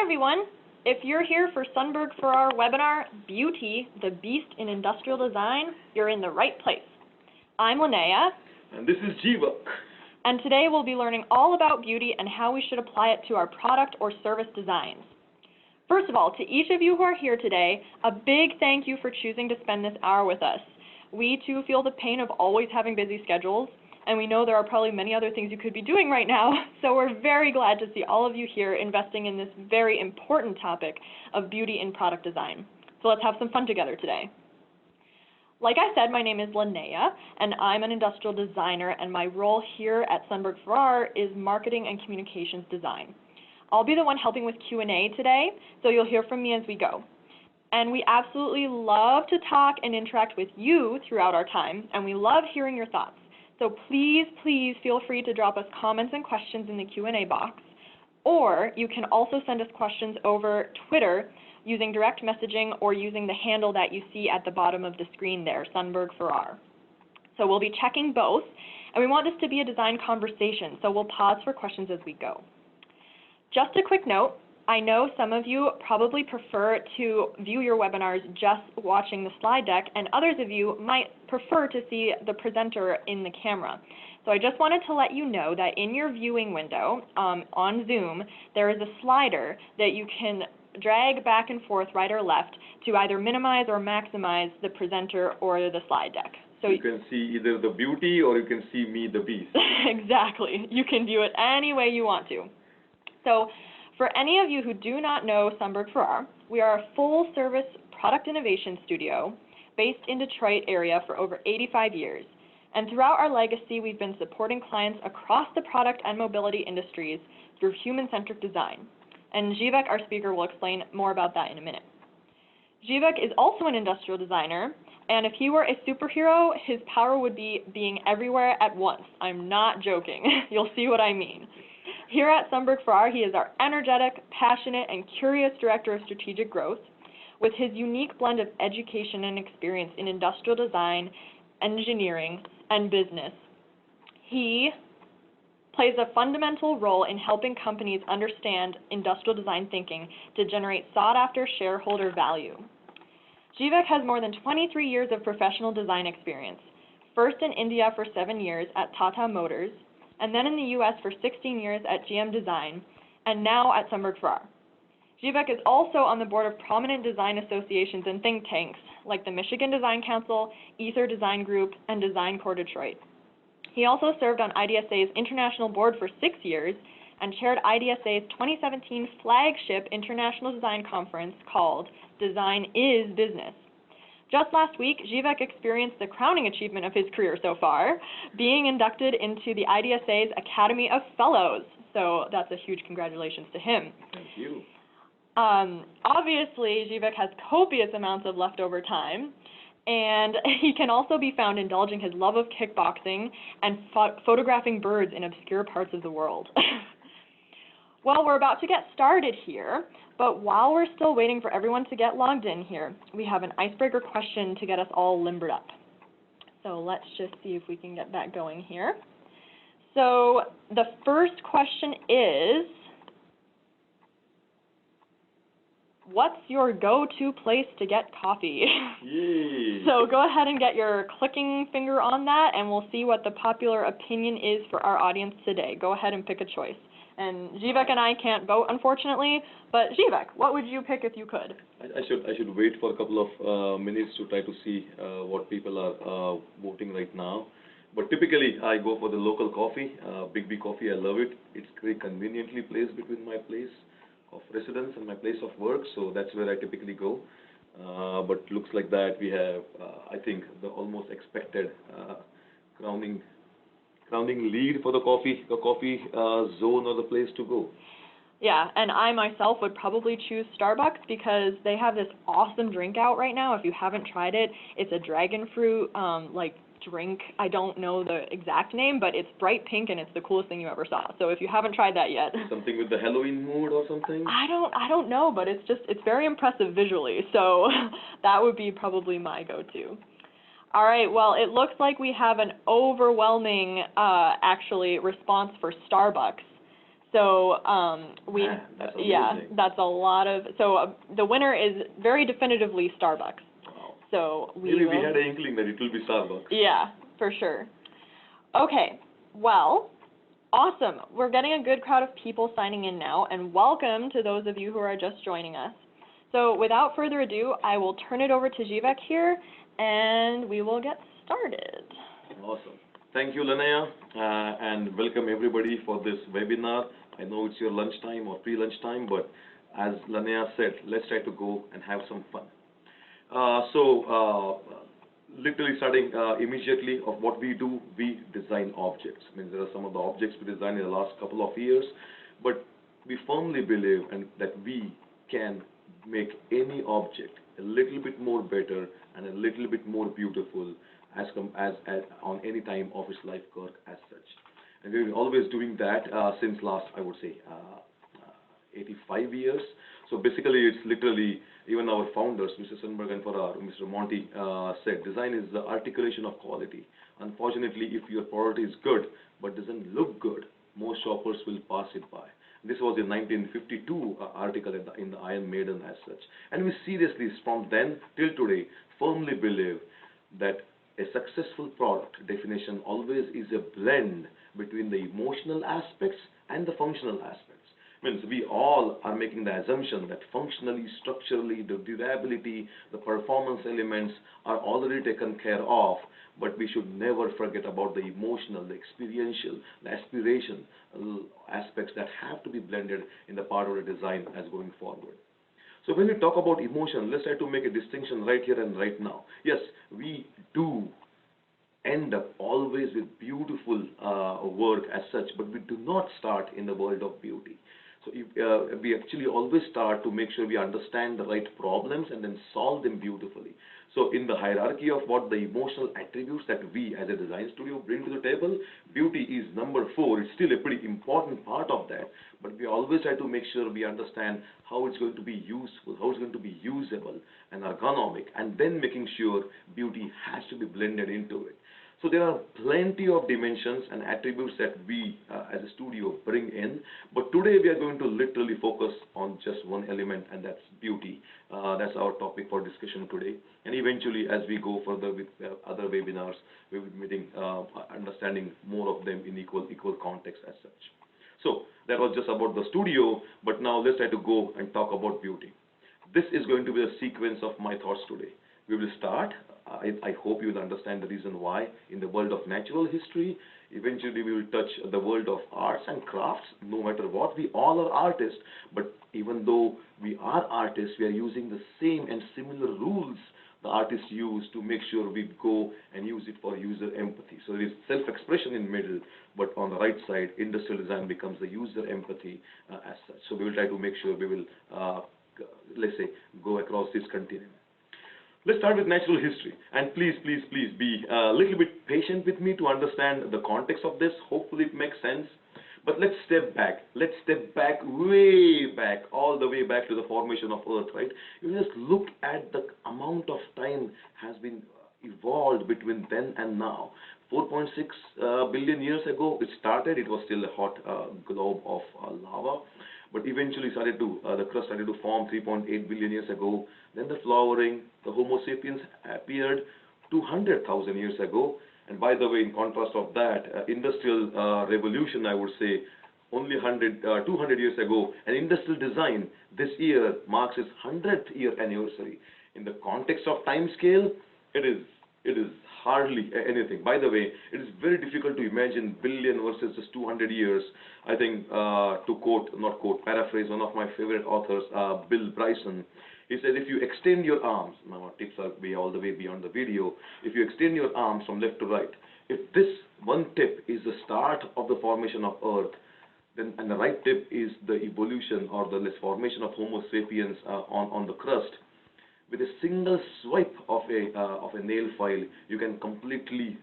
everyone. If you're here for Sundberg-Ferar webinar, Beauty, the Beast in Industrial Design, you're in the right place. I'm Linnea. And this is Jiva. And today we'll be learning all about beauty and how we should apply it to our product or service designs. First of all, to each of you who are here today, a big thank you for choosing to spend this hour with us. We too feel the pain of always having busy schedules, and we know there are probably many other things you could be doing right now, so we're very glad to see all of you here investing in this very important topic of beauty in product design. So let's have some fun together today. Like I said, my name is Linnea, and I'm an industrial designer, and my role here at Sundberg-Ferar is marketing and communications design. I'll be the one helping with Q&A today, so you'll hear from me as we go. And we absolutely love to talk and interact with you throughout our time, and we love hearing your thoughts. So please, please feel free to drop us comments and questions in the Q&A box, or you can also send us questions over Twitter using direct messaging or using the handle that you see at the bottom of the screen there, Sundberg-Ferar. So we'll be checking both, and we want this to be a design conversation, so we'll pause for questions as we go. Just a quick note, I know some of you probably prefer to view your webinars just watching the slide deck, and others of you might prefer to see the presenter in the camera. So I just wanted to let you know that in your viewing window on Zoom, there is a slider that you can drag back and forth right or left to either minimize or maximize the presenter or the slide deck. So you can see either the beauty or you can see me, the beast. Exactly. You can view it any way you want to. So for any of you who do not know Sundberg-Ferar, we are a full-service product innovation studio based in Detroit area for over 85 years. And throughout our legacy, we've been supporting clients across the product and mobility industries through human-centric design. And Jivek, our speaker, will explain more about that in a minute. Jivek is also an industrial designer, and if he were a superhero, his power would be being everywhere at once. I'm not joking. You'll see what I mean. Here at Sundberg-Ferar, he is our energetic, passionate, and curious director of strategic growth. With his unique blend of education and experience in industrial design, engineering, and business, he plays a fundamental role in helping companies understand industrial design thinking to generate sought-after shareholder value. Jivek has more than 23 years of professional design experience, first in India for 7 years at Tata Motors, and then in the U.S. for 16 years at GM Design, and now at Sundberg-Ferar. Jivek is also on the board of prominent design associations and think tanks, like the Michigan Design Council, Ether Design Group, and Design Corps Detroit. He also served on IDSA's international board for 6 years and chaired IDSA's 2017 flagship international design conference called Design is Business. Just last week, Jivek experienced the crowning achievement of his career so far, being inducted into the IDSA's Academy of Fellows. So that's a huge congratulations to him. Thank you. Obviously, Jivek has copious amounts of leftover time, and he can also be found indulging his love of kickboxing and photographing birds in obscure parts of the world. Well, we're about to get started here, but while we're still waiting for everyone to get logged in here, we have an icebreaker question to get us all limbered up. So let's just see if we can get that going here. So the first question is, what's your go-to place to get coffee? Yay. So go ahead and get your clicking finger on that, and we'll see what the popular opinion is for our audience today. Go ahead and pick a choice. And Jivek and I can't vote, unfortunately, but Jivek, what would you pick if you could? I should wait for a couple of minutes to try to see what people are voting right now. But typically, I go for the local coffee, Big B Coffee. I love it. It's very conveniently placed between my place of residence and my place of work, so that's where I typically go. But looks like that we have, I think, the almost expected crowning lead for the coffee zone or the place to go. Yeah, and I myself would probably choose Starbucks because they have this awesome drink out right now. If you haven't tried it, it's a dragon fruit drink. I don't know the exact name, but it's bright pink and it's the coolest thing you ever saw. So if you haven't tried that yet, something with the Halloween mood or something? I don't know, but it's very impressive visually. So that would be probably my go-to. All right, well, it looks like we have an overwhelming, response for Starbucks. So that's yeah, amazing. that's a lot of. So the winner is very definitively Starbucks. Wow. So Maybe we had an inkling that it will be Starbucks. Yeah, for sure. Okay, well, awesome. We're getting a good crowd of people signing in now, and welcome to those of you who are just joining us. So without further ado, I will turn it over to Zivek here, and we will get started. Awesome. Thank you, Lanaya, and welcome everybody for this webinar. I know it's your lunchtime or pre-lunchtime, but as Lanaya said, let's try to go and have some fun. Literally starting immediately of what we do, we design objects. I mean, there are some of the objects we designed in the last couple of years, but we firmly believe that we can make any object a little bit more better and a little bit more beautiful as on any time of its life curve as such. And we've been always doing that since last, I would say, 85 years. So basically, it's literally, even our founders, Mr. Sundberg-Ferar, Mr. Monty, said, design is the articulation of quality. Unfortunately, if your product is good but doesn't look good, most shoppers will pass it by. This was a 1952 article in the Iron Maiden as such. And we seriously, from then till today, firmly believe that a successful product definition always is a blend between the emotional aspects and the functional aspects. Means we all are making the assumption that functionally, structurally, the durability, the performance elements are already taken care of, but we should never forget about the emotional, the experiential, the aspiration aspects that have to be blended in the part of the design as going forward. So when we talk about emotion, let's try to make a distinction right here and right now. Yes, we do end up always with beautiful work as such, but we do not start in the world of beauty. So we actually always start to make sure we understand the right problems and then solve them beautifully. So in the hierarchy of what the emotional attributes that we as a design studio bring to the table, beauty is number 4. It's still a pretty important part of that, but we always try to make sure we understand how it's going to be useful, how it's going to be usable and ergonomic, and then making sure beauty has to be blended into it. So there are plenty of dimensions and attributes that we as a studio bring in, but today we are going to literally focus on just one element, and that's beauty. That's our topic for discussion today. And eventually, as we go further with other webinars, we will be meeting, understanding more of them in equal context as such. So that was just about the studio, but now let's try to go and talk about beauty. This is going to be a sequence of my thoughts today. We will start. I hope you will understand the reason why in the world of natural history. Eventually, we will touch the world of arts and crafts. No matter what, we all are artists, but even though we are artists, we are using the same and similar rules the artists use to make sure we go and use it for user empathy. So there is self-expression in middle, but on the right side, industrial design becomes the user empathy as such. So we will try to make sure we will, let's say, go across this continuum. Let's start with natural history, and please be a little bit patient with me to understand the context of this. Hopefully it makes sense, but let's step back. Let's step back, way back, all the way back to the formation of Earth, right? You just look at the amount of time has been evolved between then and now. 4.6 billion years ago it started. It was still a hot globe of lava. But eventually the crust started to form 3.8 billion years ago. Then the flowering, the Homo sapiens appeared 200,000 years ago. And by the way, in contrast of that, industrial revolution, I would say, only 200 years ago. And industrial design this year marks its 100th year anniversary. In the context of time scale, it is hardly anything. By the way, it is very difficult to imagine billion versus just 200 years. I think paraphrase one of my favorite authors, Bill Bryson. He said, if you extend your arms, now our tips are all the way beyond the video, if you extend your arms from left to right, if this one tip is the start of the formation of Earth, then and the right tip is the evolution or the formation of Homo sapiens on the crust, with a single swipe of a nail file, you can completely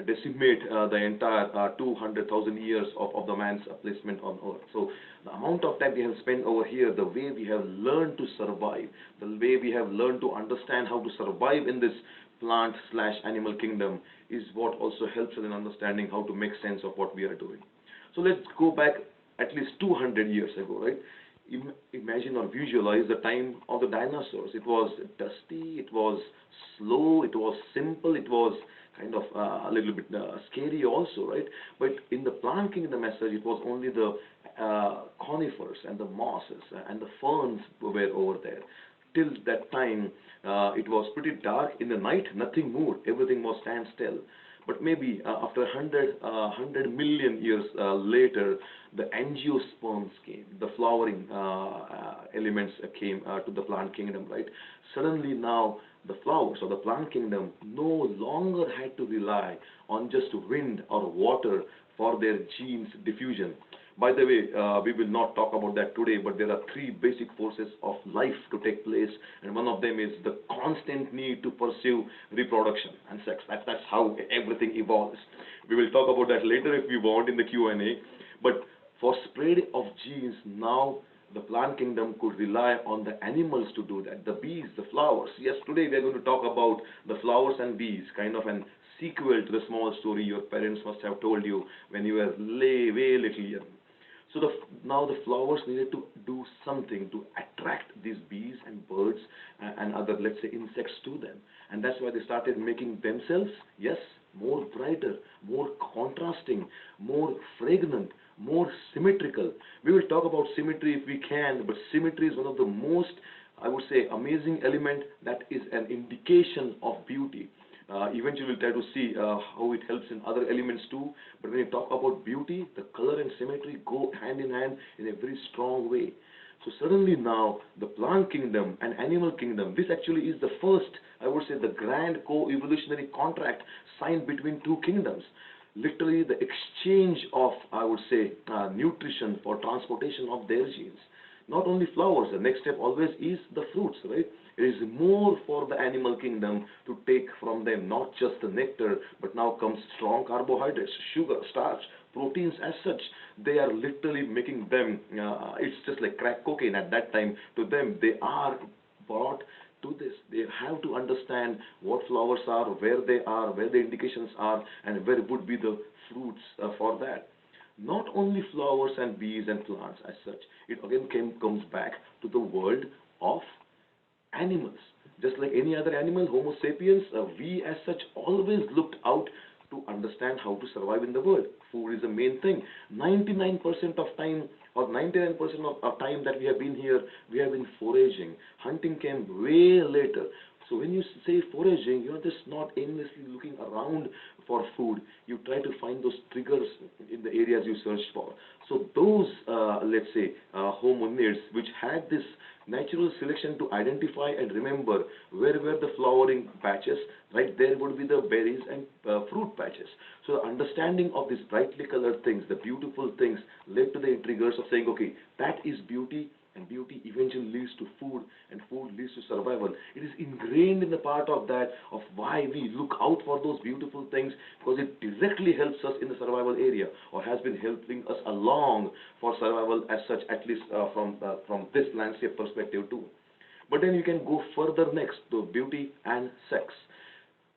decimate the entire 200,000 years of the man's placement on Earth. So the amount of time we have spent over here, the way we have learned to survive, the way we have learned to understand how to survive in this plant/animal kingdom is what also helps us in understanding how to make sense of what we are doing. So let's go back at least 200 years ago, right? Imagine or visualize the time of the dinosaurs. It was dusty, it was slow, it was simple, it was kind of a little bit scary also, right? But in the plant kingdom as such, it was only the conifers and the mosses and the ferns were over there. Till that time, it was pretty dark. In the night, nothing moved. Everything was standstill. But maybe after 100 million years later, the angiosperms came, the flowering elements came to the plant kingdom, right? Suddenly now, the flowers or the plant kingdom no longer had to rely on just wind or water for their genes diffusion. By the way, we will not talk about that today, but there are three basic forces of life to take place, and one of them is the constant need to pursue reproduction and sex. That's how everything evolves. We will talk about that later if we want in the Q&A. But for spread of genes, now the plant kingdom could rely on the animals to do that, the bees, the flowers. Yes, today we are going to talk about the flowers and bees, kind of an sequel to the small story your parents must have told you when you were way little young. So now the flowers needed to do something to attract these bees and birds and other, let's say, insects to them. And that's why they started making themselves, yes, more brighter, more contrasting, more fragrant, more symmetrical. We will talk about symmetry if we can, but symmetry is one of the most, I would say, amazing element that is an indication of beauty. Eventually we'll try to see how it helps in other elements too. But when you talk about beauty, the color and symmetry go hand in hand in a very strong way. So suddenly now, the plant kingdom and animal kingdom, this actually is the first, I would say, the grand co-evolutionary contract signed between two kingdoms. Literally the exchange of, I would say, nutrition for transportation of their genes. Not only flowers, the next step always is the fruits, right? It is more for the animal kingdom to take from them, not just the nectar, but now comes strong carbohydrates, sugar, starch, proteins as such. They are literally making them, it's just like crack cocaine at that time. To them, they are brought to this. They have to understand what flowers are, where the indications are, and where would be the fruits for that. Not only flowers and bees and plants as such, it again comes back to the world of animals. Just like any other animal, Homo sapiens, we as such always looked out to understand how to survive in the world. Food is the main thing. 99% of time or 99% of time that we have been here, we have been foraging. Hunting came way later. So when you say foraging, you're just not aimlessly looking around for food. You try to find those triggers in the areas you search for. So those, let's say, hominids, which had this natural selection to identify and remember where were the flowering patches, right there would be the berries and fruit patches. So the understanding of these brightly colored things, the beautiful things, led to the triggers of saying, okay, that is beauty, and beauty eventually leads to food, and food leads to survival. It is ingrained in the part of that, of why we look out for those beautiful things, because it directly helps us in the survival area, or has been helping us along for survival as such, at least from this landscape perspective too. But then you can go further next to beauty and sex.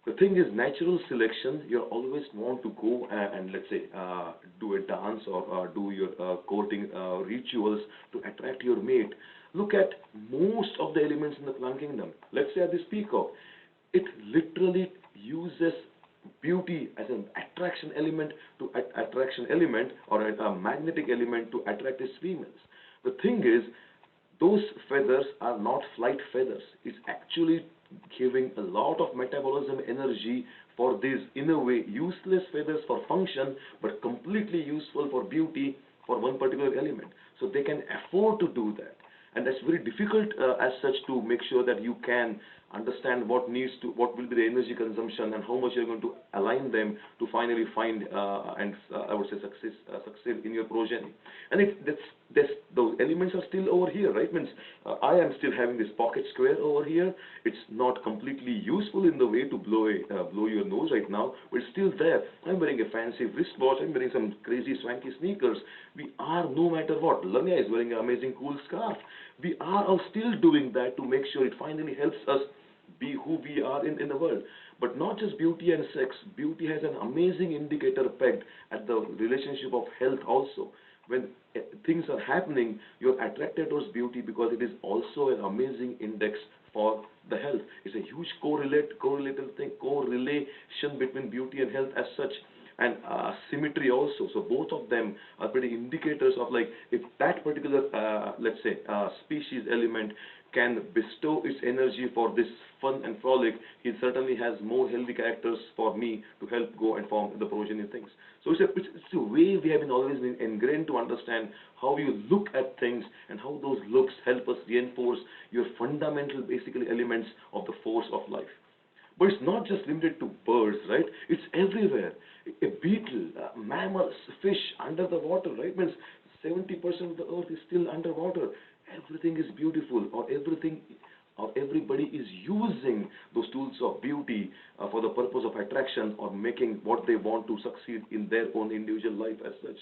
The thing is, natural selection, you always want to go and let's say, do a dance or do your courting rituals to attract your mate. Look at most of the elements in the plant kingdom. Let's say at this peacock, it literally uses beauty as an attraction element or a magnetic element to attract its females. The thing is, those feathers are not flight feathers. It's actually giving a lot of metabolism energy for these, in a way, useless feathers for function, but completely useful for beauty for one particular element. So they can afford to do that. And that's very difficult as such to make sure that you can understand what will be the energy consumption and how much you're going to align them to finally find and I would say succeed in your progeny. And those elements are still over here, right? Means I am still having this pocket square over here. It's not completely useful in the way to blow your nose right now, but it's still there. I'm wearing a fancy wristwatch. I'm wearing some crazy swanky sneakers. We are, no matter what. Lamia is wearing an amazing cool scarf. We are all still doing that to make sure it finally helps us be who we are in the world. But not just beauty and sex. Beauty has an amazing indicator pegged at the relationship of health also. When things are happening, you're attracted towards beauty because it is also an amazing index for the health. It's a huge correlation between beauty and health as such, and symmetry also. So both of them are pretty indicators of, like, if that particular, let's say, species element can bestow its energy for this fun and frolic, he certainly has more healthy characters for me to help go and form the progeny things. So it's a way we have always been ingrained to understand how you look at things and how those looks help us reinforce your fundamental, basically, elements of the force of life. But it's not just limited to birds, right? It's everywhere. A beetle, mammals, fish under the water, right? Means 70% of the earth is still underwater. Everything is beautiful, or everybody is using those tools of beauty for the purpose of attraction or making what they want to succeed in their own individual life as such.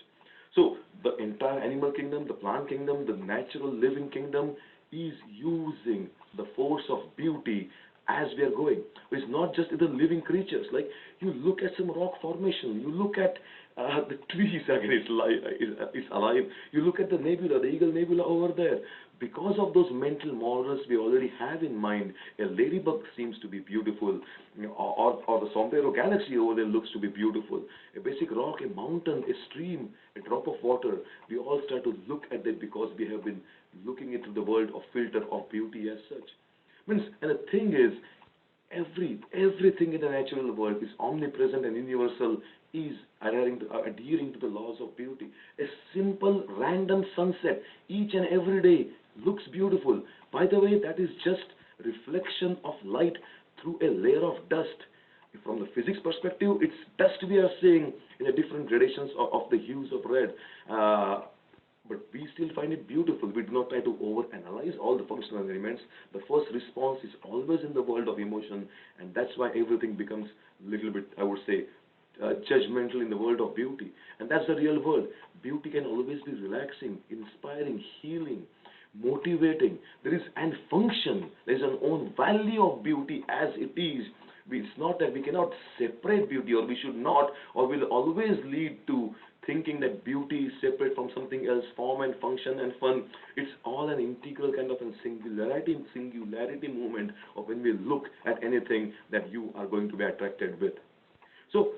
So the entire animal kingdom, the plant kingdom, the natural living kingdom is using the force of beauty as we are going. It's not just in the living creatures. Like, you look at some rock formation, you look at the trees, again, it's alive. You look at the nebula, the Eagle Nebula over there. Because of those mental models we already have in mind, a ladybug seems to be beautiful, or the Sombrero galaxy over there looks to be beautiful. A basic rock, a mountain, a stream, a drop of water, we all start to look at that because we have been looking into the world of filter of beauty as such. And the thing is, everything in the natural world is omnipresent and universal, is adhering to the laws of beauty. A simple random sunset each and every day looks beautiful. By the way, that is just reflection of light through a layer of dust. From the physics perspective, it's dust we are seeing in the different gradations of the hues of red. But we still find it beautiful. We do not try to overanalyze all the functional elements. The first response is always in the world of emotion, and that's why everything becomes a little bit, I would say, judgmental in the world of beauty. And that's the real world. Beauty can always be relaxing, inspiring, healing, motivating. There is an function. There is an own value of beauty as it is. It's not that we cannot separate beauty, or we should not, or will always lead to thinking that beauty is separate from something else, form and function and fun. It's all an integral kind of a singularity movement of when we look at anything that you are going to be attracted with. So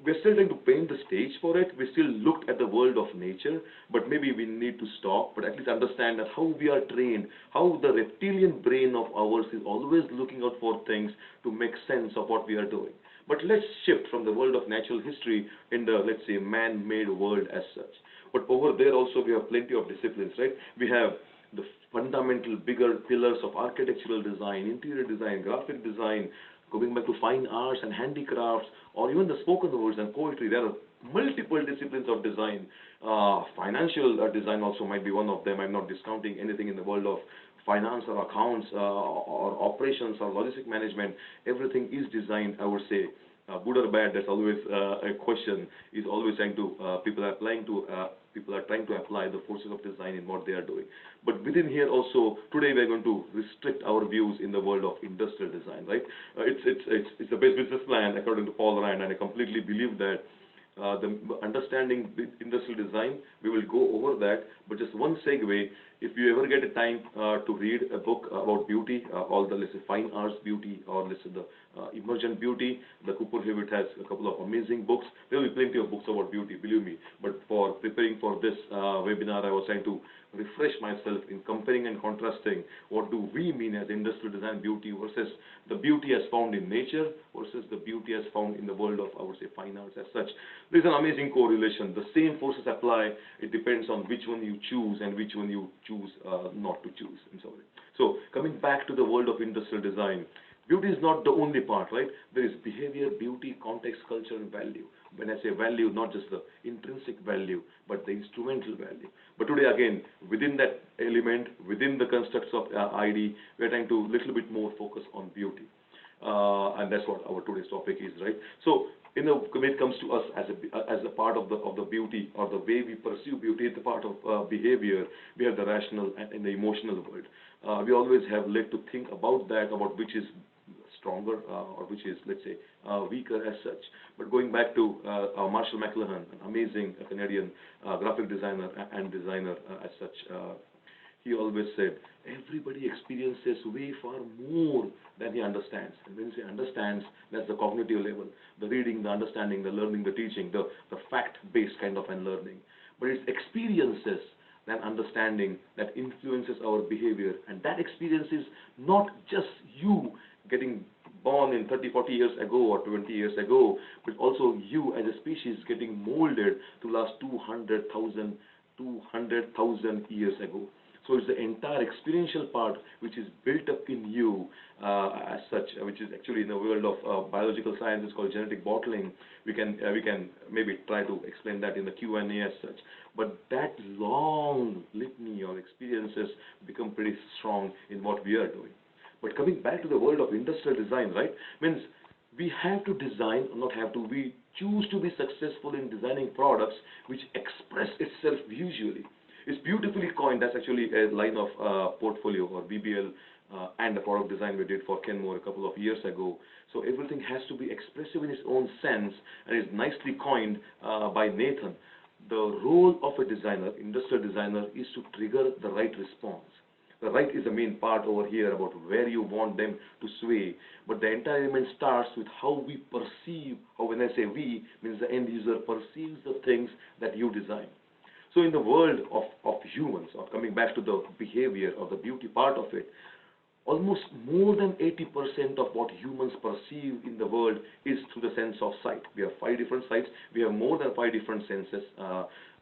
we're still trying to paint the stage for it. We still looked at the world of nature, but maybe we need to stop, but at least understand that how we are trained, how the reptilian brain of ours is always looking out for things to make sense of what we are doing. But let's shift from the world of natural history in the, let's say, man-made world as such. But over there also we have plenty of disciplines, right? We have the fundamental bigger pillars of architectural design, interior design, graphic design, going back to fine arts and handicrafts, or even the spoken words and poetry. There are multiple disciplines of design. Financial design also might be one of them. I'm not discounting anything in the world of finance or accounts or operations or logistic management. Everything is designed, I would say, good or bad. That's always a question. Is always trying to people are trying to apply the forces of design in what they are doing. But within here also, today we are going to restrict our views in the world of industrial design, right? It's a best business plan according to Paul Rand, and I completely believe that the understanding industrial design, we will go over that. But just one segue, if you ever get a time to read a book about beauty, all the, let's say, fine arts beauty, or let's say the emergent beauty, the Cooper Hewitt has a couple of amazing books. There will be plenty of books about beauty, believe me. But for preparing for this webinar, I was trying to refresh myself in comparing and contrasting what do we mean as industrial design beauty versus the beauty as found in nature versus the beauty as found in the world of, I would say, fine arts as such. There's an amazing correlation. The same forces apply. It depends on which one you choose and which one you choose not to choose. I'm sorry. So coming back to the world of industrial design, beauty is not the only part, right? There is behavior, beauty, context, culture, and value. When I say value, not just the intrinsic value, but the instrumental value. But today, again, within that element, within the constructs of ID, we're trying to little bit more focus on beauty. And that's what our today's topic is, right? So, when it comes to us as a part of the beauty, or the way we pursue beauty, it's a part of behavior. We have the rational and the emotional world. We always have led to think about that, about which is stronger or which is, let's say, weaker as such. But going back to Marshall McLuhan, an amazing Canadian graphic designer and designer as such, he always said, everybody experiences way far more than he understands. And when he understands, that's the cognitive level, the reading, the understanding, the learning, the teaching, the fact-based kind of an learning. But it's experiences than understanding that influences our behavior. And that experience is not just you getting born in 30, 40 years ago or 20 years ago, but also you as a species getting molded to last 200,000 years ago. So it's the entire experiential part which is built up in you as such, which is actually in the world of biological science is called genetic bottling. We can maybe try to explain that in the Q&A as such. But that long litany of experiences become pretty strong in what we are doing. But coming back to the world of industrial design, right, means we have to design, not have to, we choose to be successful in designing products which express itself visually. It's beautifully coined. That's actually a line of portfolio or BBL and the product design we did for Kenmore a couple of years ago. So everything has to be expressive in its own sense and is nicely coined by Nathan. The role of a designer, industrial designer, is to trigger the right response. The right is the main part over here about where you want them to sway. But the entire element starts with how we perceive, or when I say we, means the end user perceives the things that you design. So in the world of humans, or coming back to the behavior or the beauty part of it, almost more than 80% of what humans perceive in the world is through the sense of sight. We have 5 different sights. We have more than 5 different senses,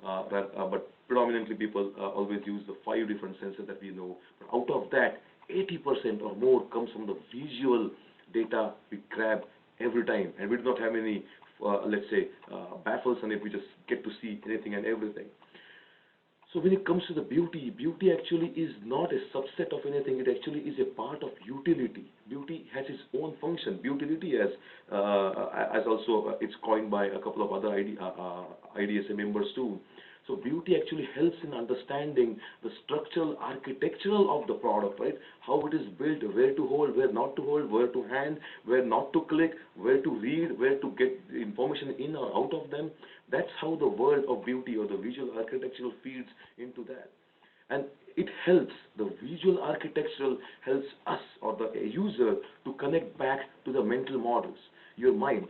but predominantly people always use the 5 different senses that we know. But out of that, 80% or more comes from the visual data we grab every time. And we do not have any, let's say, baffles on it. We just get to see anything and everything. So when it comes to the beauty, beauty actually is not a subset of anything. It actually is a part of utility. Beauty has its own function. Utility as also it's coined by a couple of other IDSA members too. So beauty actually helps in understanding the structural, architectural of the product, right? How it is built, where to hold, where not to hold, where to hand, where not to click, where to read, where to get information in or out of them. That's how the world of beauty or the visual architectural feeds into that. And it helps, the visual architectural helps us or the user to connect back to the mental models. Your mind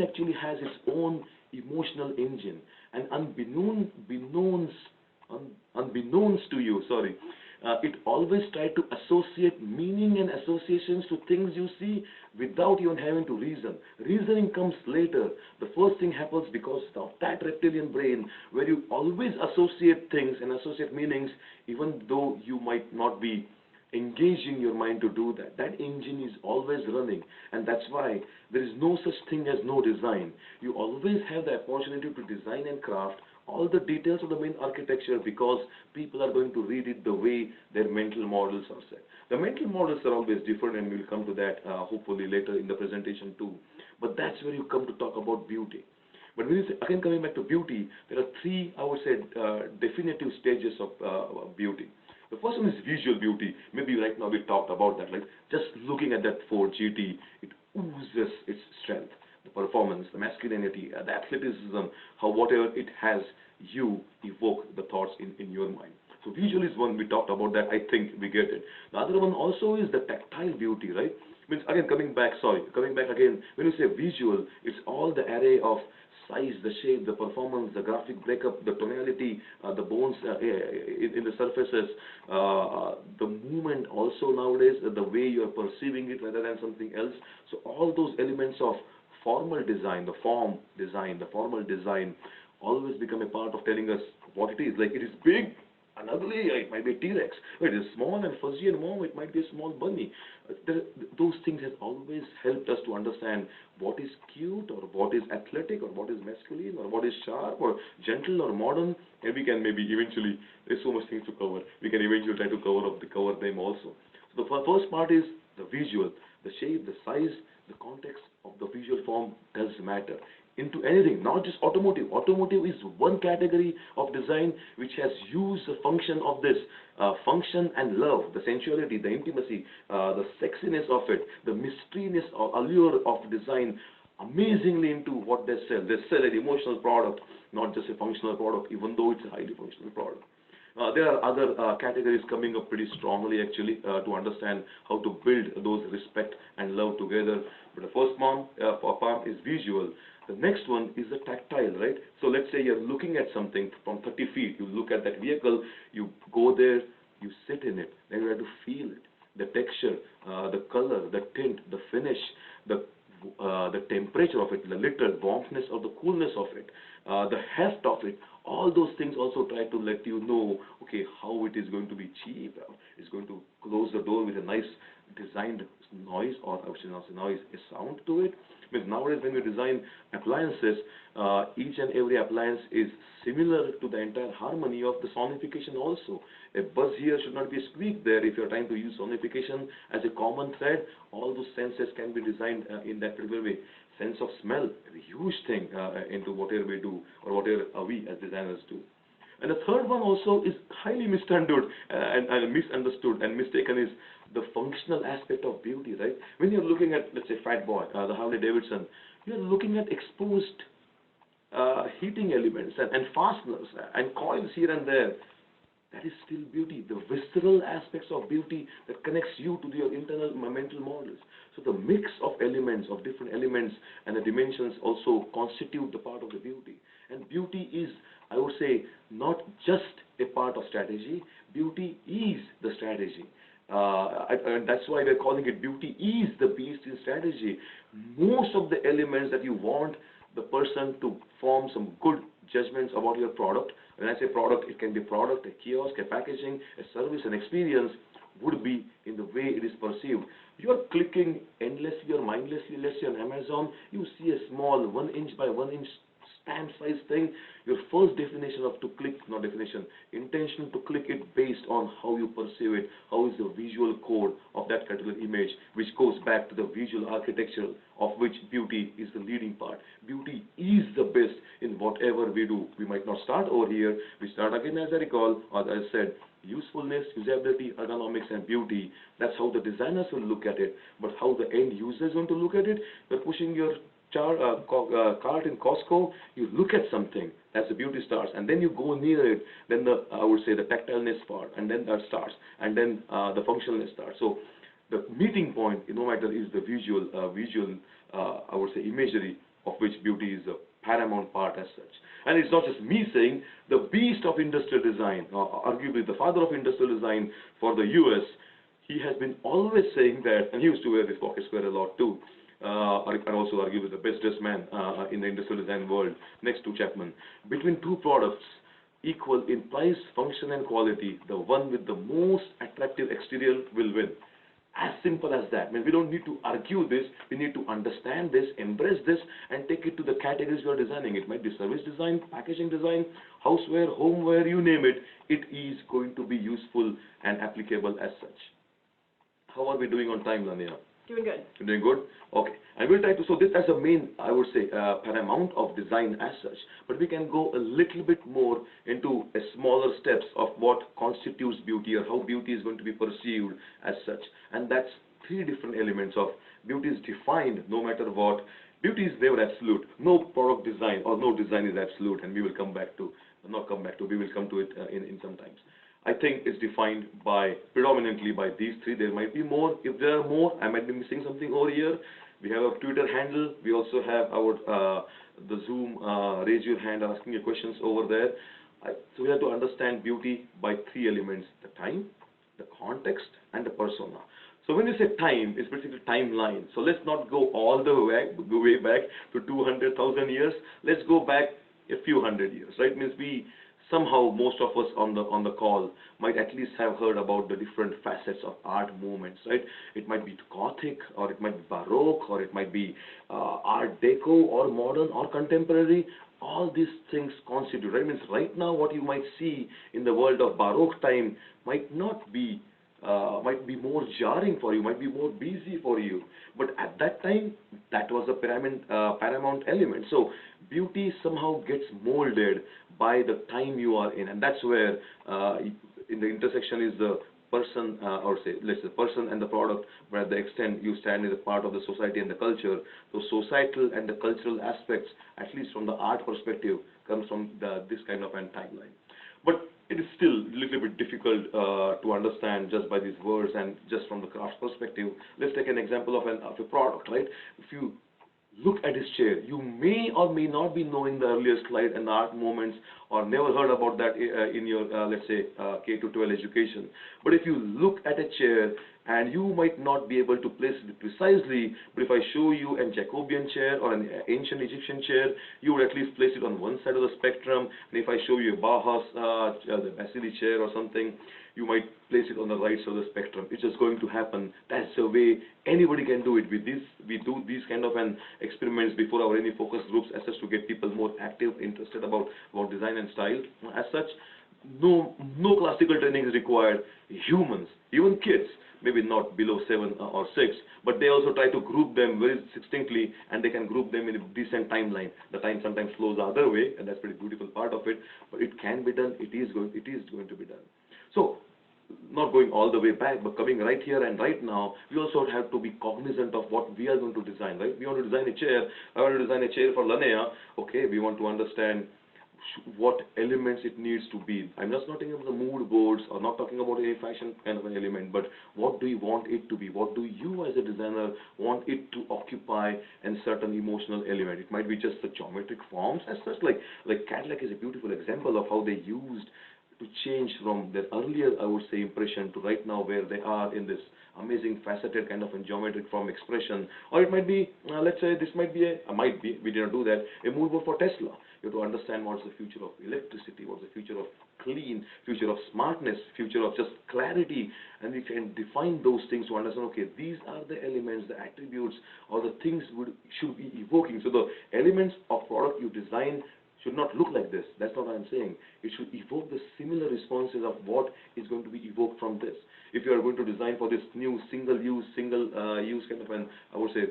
actually has its own emotional engine. And unbeknownst to you, it always tries to associate meaning and associations to things you see without even having to reason. Reasoning comes later. The first thing happens because of that reptilian brain where you always associate things and associate meanings even though you might not be engaging your mind to do that. That engine is always running, and that's why there is no such thing as no design. You always have the opportunity to design and craft all the details of the main architecture because people are going to read it the way their mental models are set. The mental models are always different, and we'll come to that hopefully later in the presentation too. But that's where you come to talk about beauty. But when you say, again coming back to beauty, there are 3, I would say, definitive stages of beauty. The first one is visual beauty. Maybe right now we talked about that. Like just looking at that Ford GT, it oozes its strength, the performance, the masculinity, the athleticism, how whatever it has, you evoke the thoughts in your mind. So visual is one we talked about that. I think we get it. The other one also is the tactile beauty, right? Means again coming back again. When you say visual, it's all the array of size, the shape, the performance, the graphic breakup, the tonality, the bones in the surfaces, the movement also nowadays, the way you are perceiving it rather than something else. So all those elements of formal design, the formal design always become a part of telling us what it is. Like it is big and ugly, it might be a T-Rex. It is small and fuzzy and warm, it might be a small bunny. Those things have always helped us to understand what is cute or what is athletic or what is masculine or what is sharp or gentle or modern, and we can maybe eventually, there's so much things to cover, we can eventually try to cover them also. So the first part is the visual, the shape, the size, the context of the visual form does matter. Into anything, not just automotive. Automotive is one category of design which has used the function of this function and love, the sensuality, the intimacy, the sexiness of it, the mysteriness or allure of design amazingly into what they sell. They sell an emotional product, not just a functional product, even though it's a highly functional product. There are other categories coming up pretty strongly actually to understand how to build those respect and love together. But the first part is visual. The next one is the tactile, right? So let's say you're looking at something from 30 feet. You look at that vehicle, you go there, you sit in it, then you have to feel it. The texture, the color, the tint, the finish, the temperature of it, the little warmthness or the coolness of it, the heft of it, all those things also try to let you know, okay, how it is going to be cheap. It's going to close the door with a nice designed noise, or I should not say noise, a sound to it. Because nowadays when we design appliances, each and every appliance is similar to the entire harmony of the sonification also. A buzz here should not be a squeak there. If you're trying to use sonification as a common thread, all those senses can be designed in that particular way. Sense of smell, a huge thing into whatever we do or whatever we as designers do. And the third one also is highly misunderstood and misunderstood and mistaken is the functional aspect of beauty, right? When you're looking at, let's say, Fat Boy, the Harley Davidson, you're looking at exposed heating elements and fasteners and coils here and there. That is still beauty, the visceral aspects of beauty that connects you to your internal mental models. So the mix of elements, of different elements and the dimensions also constitute the part of the beauty. And beauty is, I would say, not just a part of strategy. Beauty is the strategy. And that's why we're calling it beauty is the beast in strategy. Most of the elements that you want the person to form some good judgments about your product. When I say product, it can be product, a kiosk, a packaging, a service, an experience, would be in the way it is perceived. You're clicking endlessly or mindlessly, let's say on Amazon, you see a small 1 inch by 1 inch stamp size thing. Your first definition of to click, not definition, intention to click it based on how you perceive it, how is the visual code of that particular image, which goes back to the visual architecture of which beauty is the leading part. Beauty is the best in whatever we do. We might not start over here. We start again, as I recall, as I said, usefulness, usability, ergonomics, and beauty. That's how the designers will look at it. But how the end user is going to look at it, you're pushing your cart in Costco, you look at something, that's the beauty starts, and then you go near it, then I would say the tactileness part, and then that starts, and then the functionalness starts. So the meeting point, no matter is the visual, I would say imagery, of which beauty is the paramount part as such. And it's not just me saying, the beast of industrial design, arguably the father of industrial design for the US, he has been always saying that, and he used to wear this pocket square a lot too, I can also argue with the best dressed man in the industrial design world, next to Chapman. Between two products equal in price, function, and quality, the one with the most attractive exterior will win. As simple as that. I mean, we don't need to argue this. We need to understand this, embrace this, and take it to the categories we are designing. It might be service design, packaging design, houseware, homeware, you name it. It is going to be useful and applicable as such. How are we doing on time, Lania? Doing good. You're doing good? Okay. And we'll try to, so this as a main, I would say, paramount of design as such. But we can go a little bit more into a smaller steps of what constitutes beauty or how beauty is going to be perceived as such. And that's three different elements of beauty is defined no matter what. Beauty is never absolute. No product design or no design is absolute, and we will come back to, we will come to it in some times. I think it's defined by predominantly by these three. There might be more. If there are more, I might be missing something over here. We have a Twitter handle. We also have our the Zoom raise your hand asking your questions over there. So we have to understand beauty by three elements: the time, the context, and the persona. So when you say time, it's basically timeline. So let's not go all the way back to 200,000 years. Let's go back a few hundred years, right? Means we somehow, most of us on the call might at least have heard about the different facets of art movements, right? It might be Gothic, or it might be Baroque, or it might be Art Deco, or modern, or contemporary. All these things constitute, right? Means right now what you might see in the world of Baroque time might not be, might be more jarring for you, might be more busy for you. But at that time, that was a paramount element. So beauty somehow gets molded by the time you are in. And that's where in the intersection is the person, or say, let's say, person and the product, where at the extent you stand as a part of the society and the culture. So societal and the cultural aspects, at least from the art perspective, comes from this kind of an timeline. But it is still a little bit difficult to understand just by these words and just from the craft perspective. Let's take an example of a product, right? If you look at his chair, you may or may not be knowing the earlier slide and the art moments, or never heard about that in your, let's say, K to 12 education. But if you look at a chair, and you might not be able to place it precisely, but if I show you a Jacobean chair or an ancient Egyptian chair, you would at least place it on one side of the spectrum. And if I show you a Bauhaus, the Basili chair or something, you might place it on the right side of the spectrum. It's just going to happen. That's the way anybody can do it. With this, we do these kind of experiments before our any focus groups, as such, to get people more active, interested about design and style. As such, no classical training is required. Humans, even kids, maybe not below 7 or 6, but they also try to group them very distinctly, and they can group them in a decent timeline. The time sometimes flows the other way, and that's a pretty beautiful part of it, but it can be done. It is going to be done. So, not going all the way back, but coming right here and right now, we also have to be cognizant of what we are going to design, right? We want to design a chair. I want to design a chair for Lanea. Okay, we want to understand what elements it needs to be. I'm just not talking about the mood boards or not talking about a fashion kind of an element, but what do you want it to be? What do you as a designer want it to occupy and certain emotional element? It might be just the geometric forms as such, like Cadillac is a beautiful example of how they used to change from their earlier, I would say, impression to right now where they are in this amazing faceted kind of a geometric form expression. Or it might be, let's say this might be we did not do that, a mood board for Tesla. You have to understand what's the future of electricity, what's the future of clean, future of smartness, future of just clarity, and we can define those things to understand, okay, these are the elements, the attributes, or the things should be evoking. So the elements of product you design should not look like this. That's not what I'm saying. It should evoke the similar responses of what is going to be evoked from this. If you are going to design for this new single-use kind of an, I would say,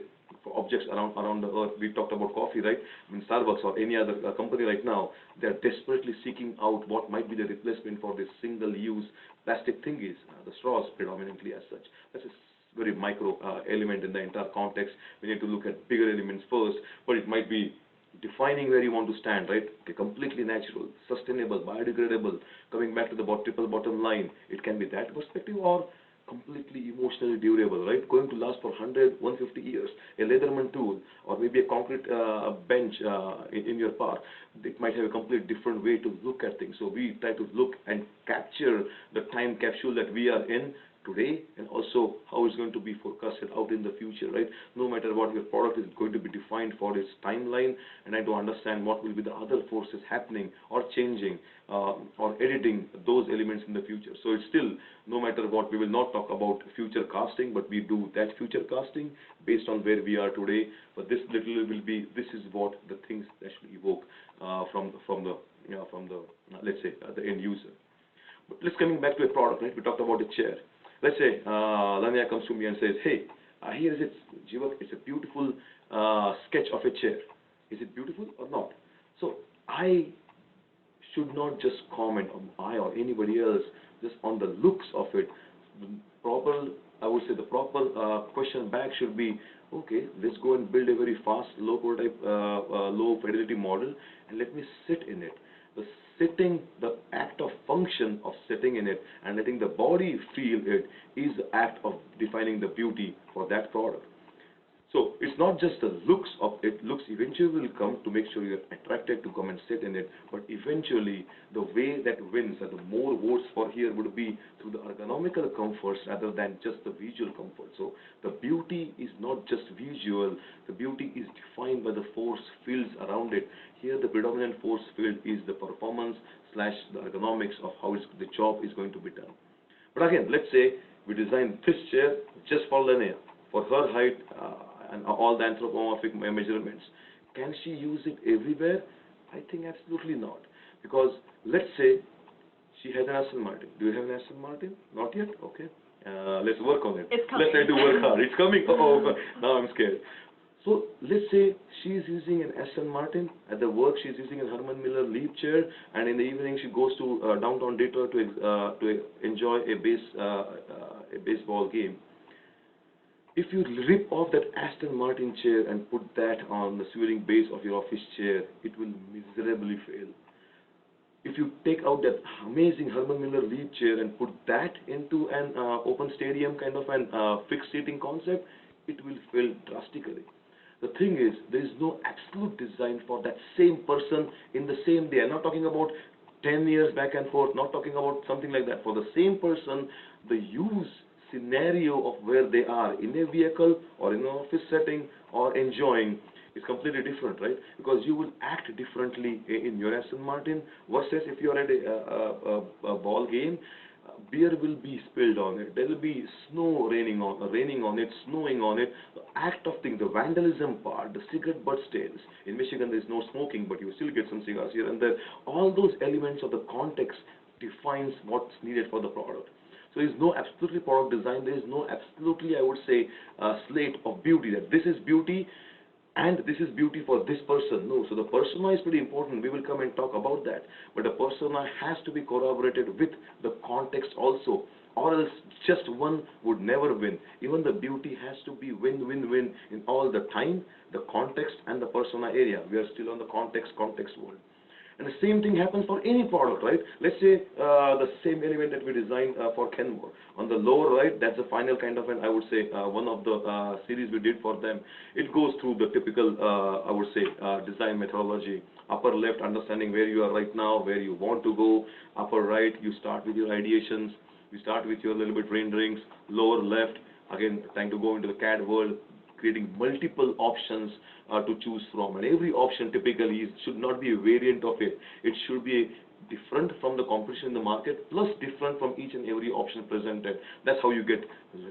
for objects around the earth, we talked about coffee, right? I mean, Starbucks or any other company right now, they're desperately seeking out what might be the replacement for this single-use plastic thingies, the straws predominantly as such. That's a very micro element in the entire context. We need to look at bigger elements first, but it might be defining where you want to stand, right? Okay, completely natural, sustainable, biodegradable, coming back to the triple bottom line. It can be that perspective, or completely emotionally durable, right? Going to last for 100, 150 years. A Leatherman tool, or maybe a concrete bench in your park. It might have a completely different way to look at things. So we try to look and capture the time capsule that we are in today, and also how it's going to be forecasted out in the future, right? No matter what your product is going to be defined for its timeline, and I to understand what will be the other forces happening or changing or editing those elements in the future. So it's still, no matter what, we will not talk about future casting, but we do that future casting based on where we are today. But this little will be, this is what the things that should evoke from the let's say the end user. But let's coming back to a product, right? We talked about a chair. Let's say Lanea comes to me and says, hey, here is it, Jivak, it's a beautiful sketch of a chair. Is it beautiful or not? So I should not just comment on I or anybody else just on the looks of it. The proper, I would say the proper question back should be, okay, let's go and build a very fast, low prototype, low fidelity model, and let me sit in it. The act of function of sitting in it and letting the body feel it is the act of defining the beauty for that product. So it's not just the looks of it. Looks eventually will come to make sure you're attracted to come and sit in it, but eventually the way that wins, and the more votes for here would be through the ergonomical comforts rather than just the visual comfort. So the beauty is not just visual, the beauty is defined by the force fields around it. Here the predominant force field is the performance / the ergonomics of how the job is going to be done. But again, let's say we design this chair just for Lanea, for her height, and all the anthropomorphic measurements. Can she use it everywhere? I think absolutely not. Because let's say she has an Aston Martin. Do you have an Aston Martin? Not yet? Okay. Let's work on it. It's coming. Let's try to work hard. It's coming. Oh, now I'm scared. So let's say she's using an Aston Martin. At the work, she's using a Herman Miller leaf chair, and in the evening she goes to downtown Detroit to enjoy a baseball game. If you rip off that Aston Martin chair and put that on the swinging base of your office chair, it will miserably fail. If you take out that amazing Herman Miller leaf chair and put that into an open stadium kind of an fixed seating concept, it will fail drastically. The thing is, there is no absolute design for that same person in the same day. I'm not talking about 10 years back and forth, not talking about something like that. For the same person, the use scenario of where they are in a vehicle or in an office setting or enjoying is completely different, right? Because you will act differently in your Aston Martin versus if you are at a ball game. Beer will be spilled on it. There will be snow raining on it, snowing on it. The act of things, the vandalism part, the cigarette butt stains. In Michigan, there is no smoking, but you still get some cigars here and there. All those elements of the context defines what's needed for the product. So there is no absolutely product design. There is no absolutely, I would say, slate of beauty that this is beauty and this is beauty for this person. No, so the persona is pretty important. We will come and talk about that. But the persona has to be corroborated with the context also, or else just one would never win. Even the beauty has to be win-win-win in all the time, the context, and the persona area. We are still on the context world. And the same thing happens for any product, right? Let's say the same element that we designed for Kenmore. On the lower right, that's the final kind of, I would say, one of the series we did for them. It goes through the typical, I would say, design methodology. Upper left, understanding where you are right now, where you want to go. Upper right, you start with your ideations. You start with your little bit renderings. Lower left, again, trying to go into the CAD world, creating multiple options to choose from, and every option typically should not be a variant of it. It should be different from the competition in the market, plus different from each and every option presented. That's how you get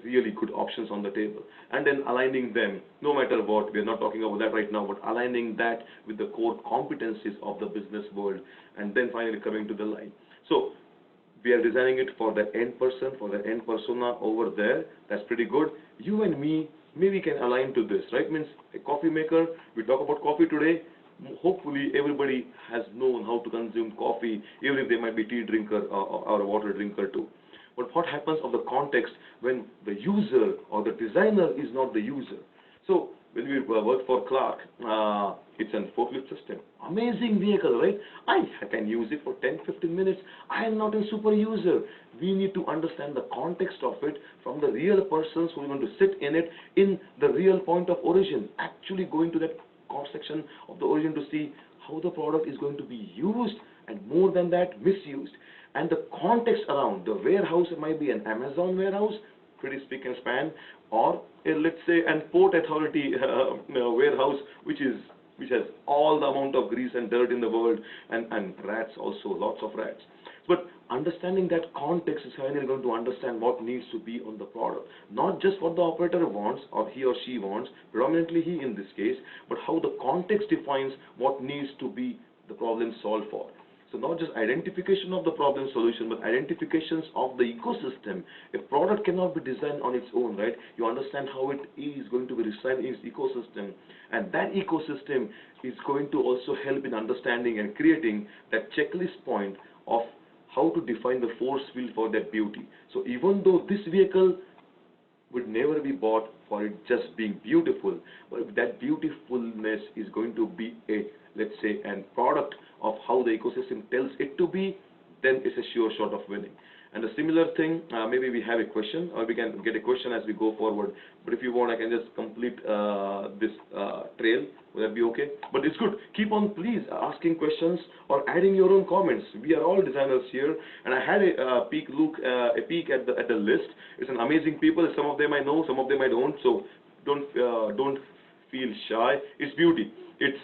really good options on the table. And then aligning them, no matter what, we're not talking about that right now, but aligning that with the core competencies of the business world, and then finally coming to the line. So we are designing it for the end person, for the end persona over there. That's pretty good. You and me, maybe can align to this, right? Means a coffee maker, we talk about coffee today. Hopefully everybody has known how to consume coffee, even if they might be tea drinker or a water drinker too. But what happens of the context when the user or the designer is not the user? So when we work for Clark, it's a forklift system. Amazing vehicle, right? I can use it for 10-15 minutes. I am not a super user. We need to understand the context of it from the real persons who are going to sit in it in the real point of origin, actually going to that cross-section of the origin to see how the product is going to be used, and more than that, misused. And the context around the warehouse, it might be an Amazon warehouse, pretty spick and span, or let's say an port authority warehouse, which has all the amount of grease and dirt in the world, and rats also, lots of rats. But understanding that context is how you're going to understand what needs to be on the product. Not just what the operator wants or he or she wants, predominantly he in this case, but how the context defines what needs to be the problem solved for. So not just identification of the problem solution, but identifications of the ecosystem. A product cannot be designed on its own, right? You understand how it is going to be designed in its ecosystem. And that ecosystem is going to also help in understanding and creating that checklist point of how to define the force field for that beauty. So even though this vehicle would never be bought for it just being beautiful, but if that beautifulness is going to be a, let's say, a product of how the ecosystem tells it to be, then it's a sure shot of winning. And a similar thing, maybe we have a question, or we can get a question as we go forward. But if you want, I can just complete this trail. Will that be okay? But it's good. Keep on, please, asking questions or adding your own comments. We are all designers here, and I had a peek at the list. It's an amazing people. Some of them I know, some of them I don't. So don't feel shy. It's beauty. It's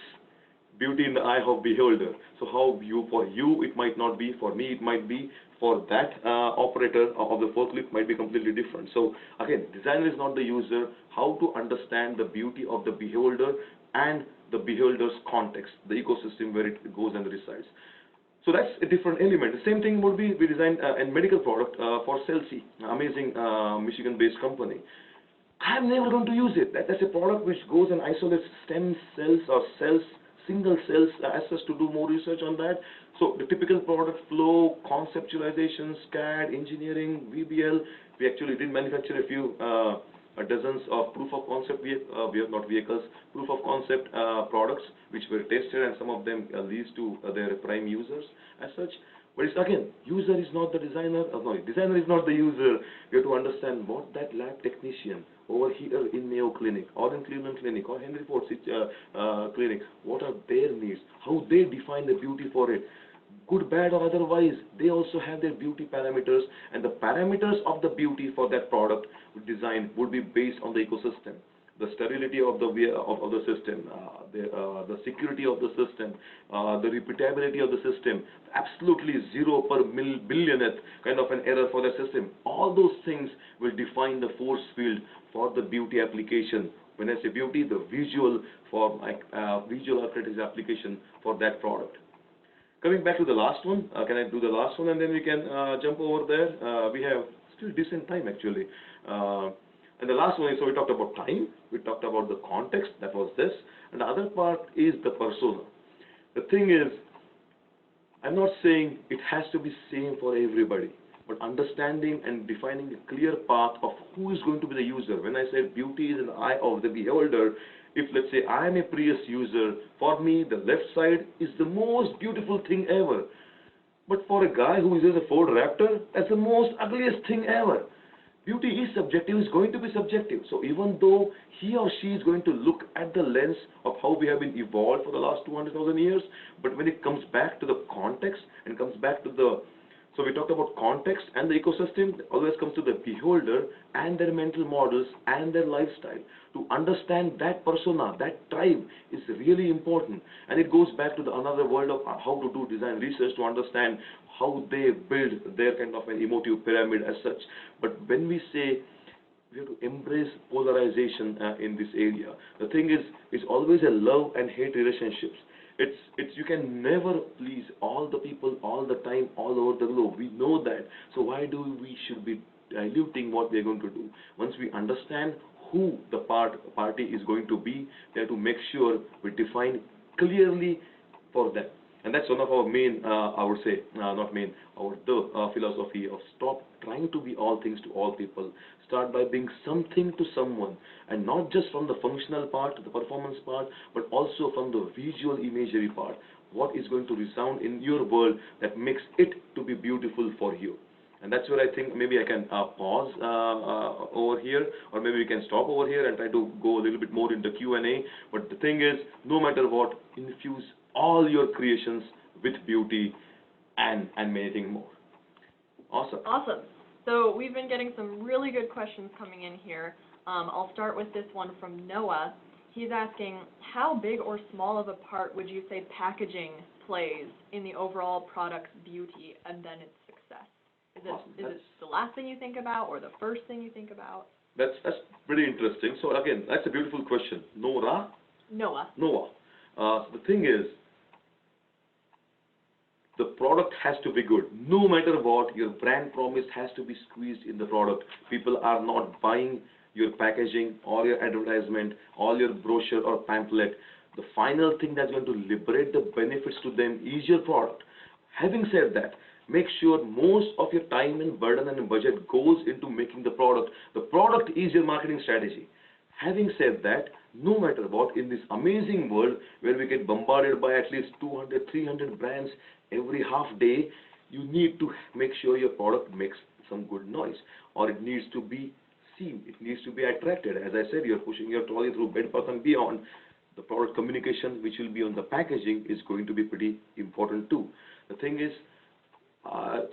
beauty in the eye of beholder. So for you it might not be, for me it might be, for that operator of the forklift might be completely different. So again, designer is not the user. How to understand the beauty of the beholder and the beholder's context, the ecosystem where it goes and resides. So that's a different element. The same thing would be, we designed a medical product for Celsi, amazing Michigan-based company. I'm never going to use it. That's a product which goes and isolates stem cells or cells, single cells, as such, to do more research on that. So the typical product flow, conceptualization, CAD, engineering, VBL. We actually did manufacture a few dozens of proof of concept, not vehicles, proof of concept products which were tested, and some of them leads to their prime users as such. But it's again, user is not the designer, designer is not the user. You have to understand what that lab technician over here in Mayo Clinic or in Cleveland Clinic or Henry Ford Clinic, what are their needs, how they define the beauty for it. Good, bad, or otherwise, they also have their beauty parameters, and the parameters of the beauty for that product design would be based on the ecosystem, the sterility of the system, the security of the system, the repeatability of the system, absolutely 0 per billionth kind of an error for the system. All those things will define the force field for the beauty application. When I say beauty, the visual for visual architecture application for that product. Coming back to the last one, can I do the last one and then we can jump over there? We have still decent time actually. And the last one is, so we talked about time, we talked about the context, that was this, and the other part is the persona. The thing is, I'm not saying it has to be same for everybody, but understanding and defining a clear path of who is going to be the user. When I said beauty is in the eye of the beholder, if let's say I am a Prius user, for me the left side is the most beautiful thing ever. But for a guy who uses a Ford Raptor, that's the most ugliest thing ever. Beauty is subjective, is going to be subjective. So even though he or she is going to look at the lens of how we have been evolved for the last 200,000 years, but when it comes back to the context and comes back to the, so we talked about context and the ecosystem, it always comes to the beholder and their mental models and their lifestyle. To understand that persona, that tribe is really important. And it goes back to the another world of how to do design research to understand how they build their kind of an emotive pyramid as such. But when we say we have to embrace polarization in this area, the thing is, it's always a love and hate relationships. You can never please all the people all the time all over the globe. We know that. So why do we should be diluting what we are going to do? Once we understand who the party is going to be, we have to make sure we define clearly for them. And that's one of our main, I would say, not main, the philosophy of stop trying to be all things to all people. Start by being something to someone, and not just from the functional part, the performance part, but also from the visual imagery part. What is going to resound in your world that makes it to be beautiful for you? And that's where I think maybe I can pause over here, or maybe we can stop over here and try to go a little bit more into Q&A. But the thing is, no matter what, infuse all your creations with beauty and many things more. Awesome. Awesome. So we've been getting some really good questions coming in here. I'll start with this one from Noah. He's asking, how big or small of a part would you say packaging plays in the overall product's beauty and then its success? Is it the last thing you think about or the first thing you think about? That's pretty interesting. So again, that's a beautiful question. Noah. The thing is, the product has to be good. No matter what, your brand promise has to be squeezed in the product. People are not buying your packaging or your advertisement or your brochure or pamphlet. The final thing that's going to liberate the benefits to them is your product. Having said that, make sure most of your time and burden and budget goes into making the product. The product is your marketing strategy. Having said that, no matter what, in this amazing world where we get bombarded by at least 200, 300 brands every half day, you need to make sure your product makes some good noise, or it needs to be seen, it needs to be attracted. As I said, you're pushing your trolley through Bedpath and beyond. The product communication, which will be on the packaging, is going to be pretty important too. The thing is,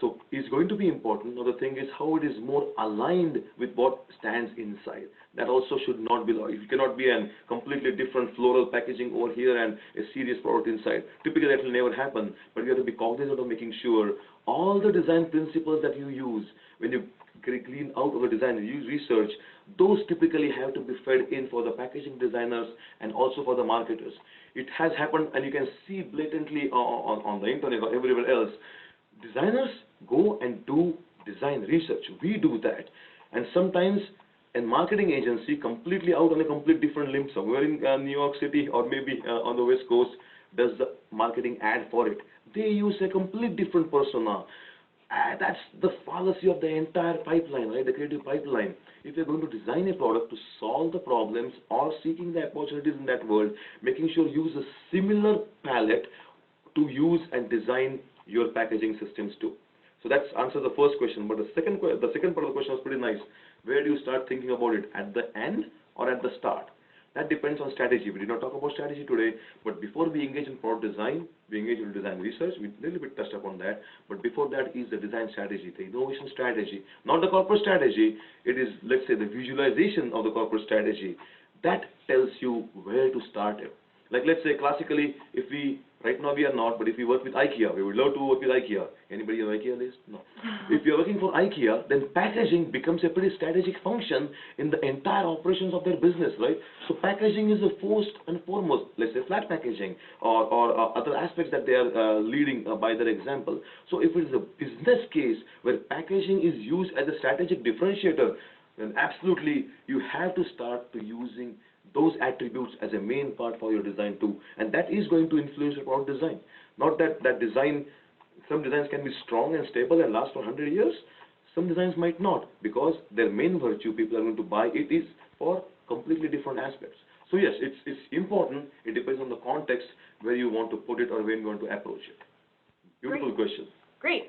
so it's going to be important. Now the thing is how it is more aligned with what stands inside. That also should not be, it cannot be a completely different floral packaging over here and a serious product inside. Typically that will never happen, but you have to be cognizant of making sure all the design principles that you use when you clean out of a design and use research, those typically have to be fed in for the packaging designers and also for the marketers. It has happened, and you can see blatantly on the internet or everywhere else. Designers go and do design research. We do that. And sometimes and marketing agency completely out on a complete different limb somewhere in New York City or maybe on the West Coast does the marketing ad for it. They use a complete different persona. That's the fallacy of the entire pipeline, right? The creative pipeline. If you're going to design a product to solve the problems or seeking the opportunities in that world, making sure you use a similar palette to use and design your packaging systems too. So that's answer the first question. But the second part of the question was pretty nice. Where do you start thinking about it? At the end or at the start? That depends on strategy. We did not talk about strategy today, but before we engage in product design, we engage in design research. We a little bit touched upon that, but before that is the design strategy, the innovation strategy, not the corporate strategy. It is, let's say, the visualization of the corporate strategy. That tells you where to start it. Like, let's say, classically, if we, right now we are not, but if we work with IKEA, we would love to work with IKEA. Anybody on IKEA list? No. If you're working for IKEA, then packaging becomes a pretty strategic function in the entire operations of their business, right? So packaging is the first and foremost, let's say flat packaging or other aspects that they are leading by their example. So if it is a business case where packaging is used as a strategic differentiator, then absolutely you have to start to using those attributes as a main part for your design too, and that is going to influence your product design. Not that design, some designs can be strong and stable and last for 100 years, some designs might not, because their main virtue people are going to buy it is for completely different aspects. So yes, it's important. It depends on the context where you want to put it or when you want to approach it. Beautiful question. Great.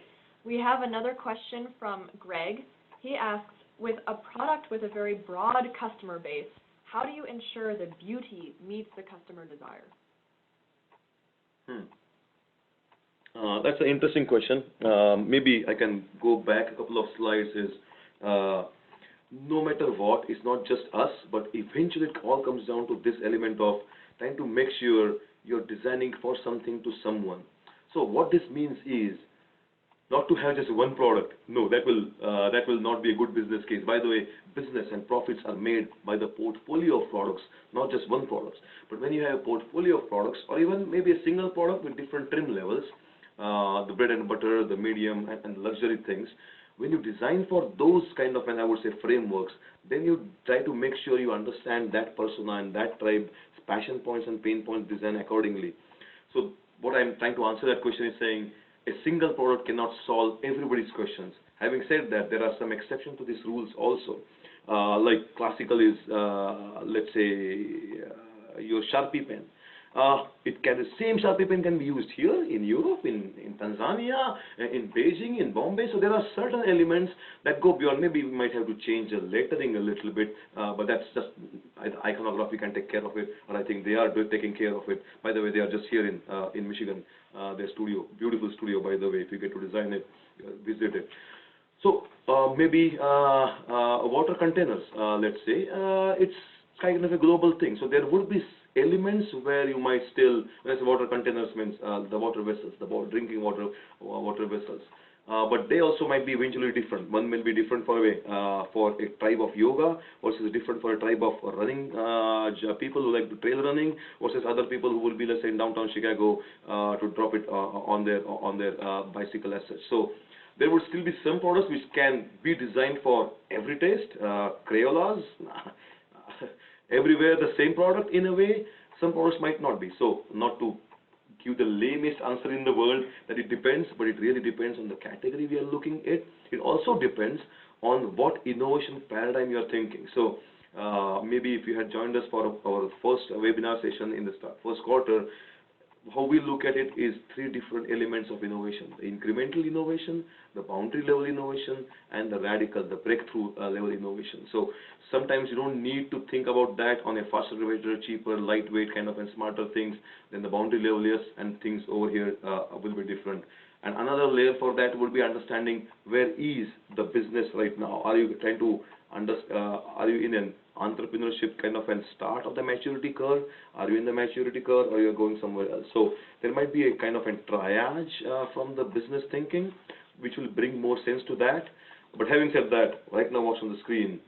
We have another question from Greg. He asks, with a product with a very broad customer base, how do you ensure the beauty meets the customer desire? That's an interesting question. Maybe I can go back a couple of slides. No matter what, it's not just us, but eventually it all comes down to this element of trying to make sure you're designing for something to someone. So what this means is not to have just one product. No, that will not be a good business case. By the way, business and profits are made by the portfolio of products, not just one product. But when you have a portfolio of products, or even maybe a single product with different trim levels, the bread and butter, the medium, and luxury things, when you design for those kind of, and I would say, frameworks, then you try to make sure you understand that persona and that tribe's passion points and pain points, design accordingly. So what I'm trying to answer that question is saying, a single product cannot solve everybody's questions. Having said that, there are some exceptions to these rules also. Like classical is, let's say, your Sharpie pen. The same Sharpie pen can be used here in Europe, in Tanzania, in Beijing, in Bombay. So there are certain elements that go beyond. Maybe we might have to change the lettering a little bit, but that's just iconography can take care of it, or I think they are taking care of it. By the way, they are just here in Michigan. Their studio, beautiful studio, by the way. If you get to design it, visit it. So maybe water containers, let's say, it's kind of a global thing. So there would be elements where you might still, let's say water containers means the water vessels, the drinking water vessels. But they also might be eventually different. One will be different for a tribe of yoga versus different for a tribe of running people who like to trail running versus other people who will be, let's say, in downtown Chicago to drop it on their bicycle as such. So there would still be some products which can be designed for every taste. Crayolas, everywhere the same product in a way. Some products might not be. So not to give the lamest answer in the world that it depends, but it really depends on the category we are looking at. It also depends on what innovation paradigm you are thinking. So maybe if you had joined us for our first webinar session in the first quarter, how we look at it is three different elements of innovation: the incremental innovation, the boundary level innovation, and the radical, the breakthrough level innovation. So sometimes you don't need to think about that on a faster, better, cheaper, lightweight kind of and smarter things. Then the boundary level layers and things over here will be different. And another layer for that would be understanding where is the business right now. Are you trying to are you in an entrepreneurship kind of and start of the maturity curve? Are you in the maturity curve, or you're going somewhere else? So there might be a kind of a triage from the business thinking, which will bring more sense to that. But having said that, right now what's on the screen,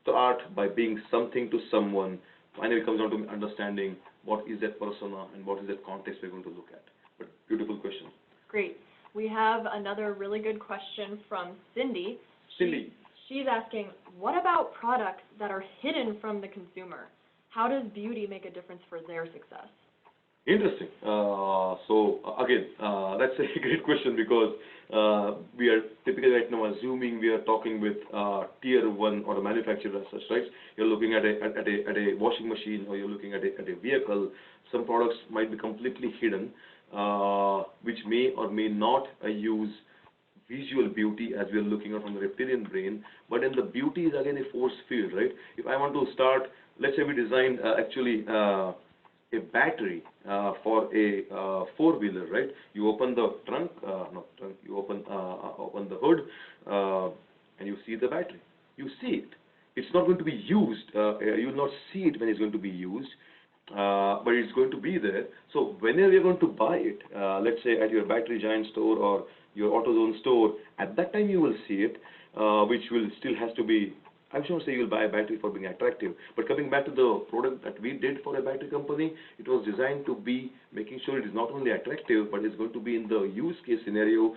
start by being something to someone. Finally, it comes down to understanding what is that persona and what is that context we're going to look at. But beautiful question. Great. We have another really good question from Cindy. Cindy. she's asking, what about products that are hidden from the consumer? How does beauty make a difference for their success? Interesting. Again, that's a great question because we are typically right now assuming we are talking with tier one or a manufacturer as such, right? You're looking at a washing machine or you're looking at a vehicle. Some products might be completely hidden, which may or may not use visual beauty as we are looking at from the reptilian brain, but then the beauty is again a force field, right? If I want to start, let's say we designed a battery for a four-wheeler, right? You open the trunk, you open the hood, and you see the battery. You see it. It's not going to be used. You will not see it when it's going to be used, but it's going to be there. So whenever you're going to buy it, let's say at your Battery Giant store or your AutoZone store, at that time you will see it, which will still has to be. I'm sure say you'll buy a battery for being attractive, but coming back to the product that we did for a battery company, it was designed to be making sure it is not only attractive, but it's going to be in the use case scenario,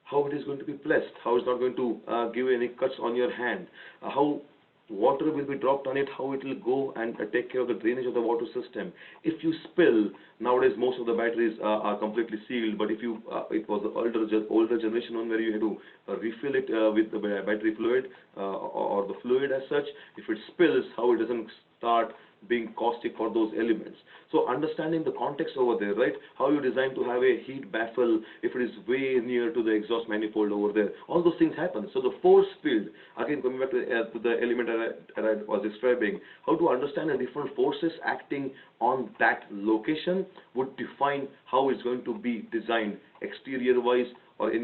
how it is going to be placed, how it's not going to give any cuts on your hand, how water will be dropped on it, how it will go and take care of the drainage of the water system. If you spill, nowadays most of the batteries are completely sealed, but if you, it was the older generation one where you had to refill it with the battery fluid or the fluid as such. If it spills, how it doesn't start being caustic for those elements. So understanding the context over there, right? How you design to have a heat baffle if it is way near to the exhaust manifold over there. All those things happen. So the force field, again coming back to the element that I was describing, how to understand the different forces acting on that location would define how it's going to be designed exterior-wise or in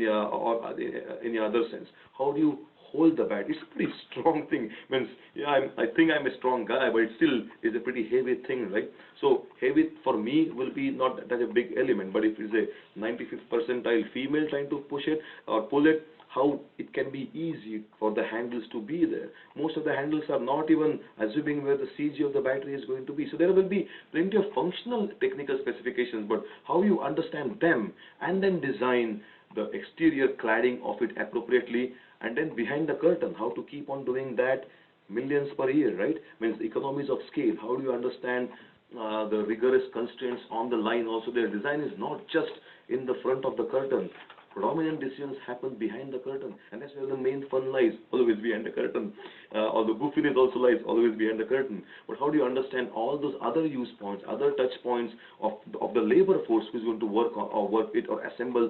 any other sense. How do you hold the bat? It's a pretty strong thing. Means, yeah, I think I'm a strong guy, but it still is a pretty heavy thing, right? So heavy for me will be not that a big element, but if it's a 95th percentile female trying to push it or pull it, how it can be easy for the handles to be there. Most of the handles are not even assuming where the CG of the battery is going to be. So there will be plenty of functional technical specifications, but how you understand them and then design the exterior cladding of it appropriately, and then behind the curtain, how to keep on doing that millions per year, right? Means economies of scale. How do you understand the rigorous constraints on the line also? Their design is not just in the front of the curtain. Predominant decisions happen behind the curtain, and that's where the main fun lies, always behind the curtain. Or the goofiness also lies always behind the curtain. But how do you understand all those other use points, other touch points of the labor force who's going to work on, or work it or assemble